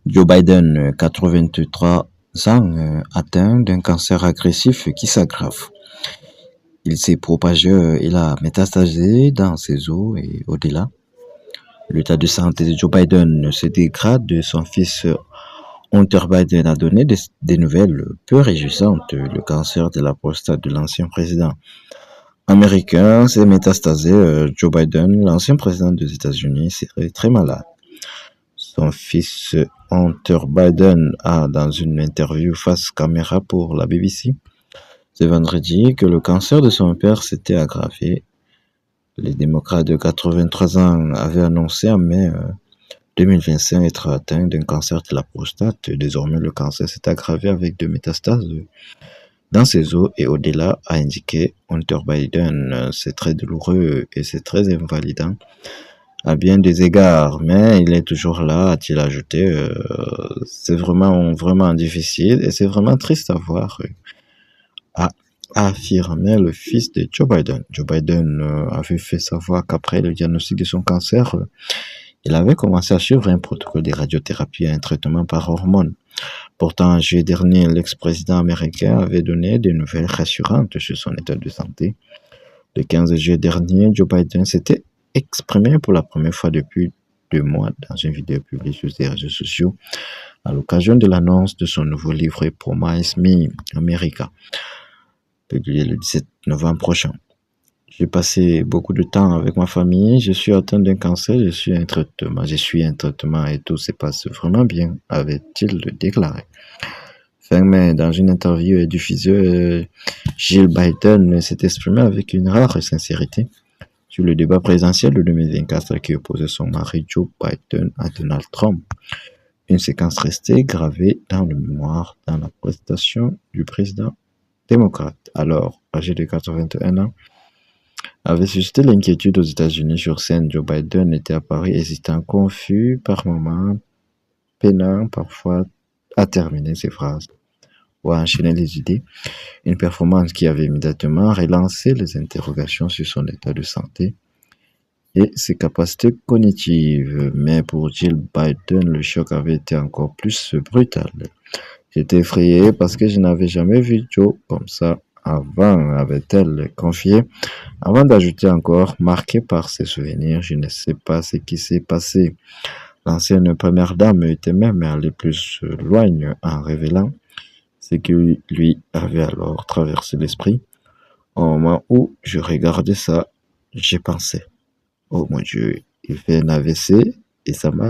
Joe Biden, 83 ans, atteint d'un cancer agressif qui s'aggrave. Il s'est propagé, il a métastasé dans ses os et au-delà. L'état de santé de Joe Biden se dégrade. Son fils Hunter Biden a donné des nouvelles peu réjouissantes. Le cancer de la prostate de l'ancien président américain s'est métastasé. Joe Biden, l'ancien président des États-Unis, serait très malade. Son fils Hunter Biden a, dans une interview face caméra pour la BBC, ce vendredi, que le cancer de son père s'était aggravé. Les démocrates de 83 ans avaient annoncé en mai 2025 être atteints d'un cancer de la prostate. Désormais, le cancer s'est aggravé avec des métastases dans ses os et au-delà, a indiqué Hunter Biden. C'est très douloureux et c'est très invalidant à bien des égards, mais il est toujours là, a-t-il ajouté. C'est vraiment difficile et c'est vraiment triste à voir, a affirmé le fils de Joe Biden. Joe Biden avait fait savoir qu'après le diagnostic de son cancer, il avait commencé à suivre un protocole de radiothérapie et un traitement par hormones. Pourtant, en juillet dernier, l'ex-président américain avait donné des nouvelles rassurantes sur son état de santé. Le 15 juillet dernier, Joe Biden s'était exprimé pour la première fois depuis 2 mois dans une vidéo publiée sur ses réseaux sociaux à l'occasion de l'annonce de son nouveau livre Promise Me America, publié le 17 novembre prochain. J'ai passé beaucoup de temps avec ma famille, je suis atteint d'un cancer, je suis un traitement et tout se passe vraiment bien, avait-il déclaré. Fin mai, dans une interview diffusée, Jill Biden s'est exprimé avec une rare sincérité sur le débat présidentiel de 2024 qui opposait son mari Joe Biden à Donald Trump. Une séquence restée gravée dans le mémoire dans la prestation du président démocrate, alors âgé de 81 ans, avait suscité l'inquiétude aux États-Unis. Sur scène, Joe Biden était apparu hésitant, confus par moments, peinant parfois à terminer ses phrases ou à enchaîner les idées. Une performance qui avait immédiatement relancé les interrogations sur son état de santé et ses capacités cognitives. Mais pour Jill Biden, le choc avait été encore plus brutal. J'étais effrayée parce que je n'avais jamais vu Joe comme ça avant, avait-elle confié, avant d'ajouter encore, marqué par ses souvenirs, je ne sais pas ce qui s'est passé. L'ancienne première dame était même allée plus loin en révélant ce qui lui avait alors traversé l'esprit. Au moment où je regardais ça, j'ai pensé, oh mon Dieu, il fait un AVC et ça m'a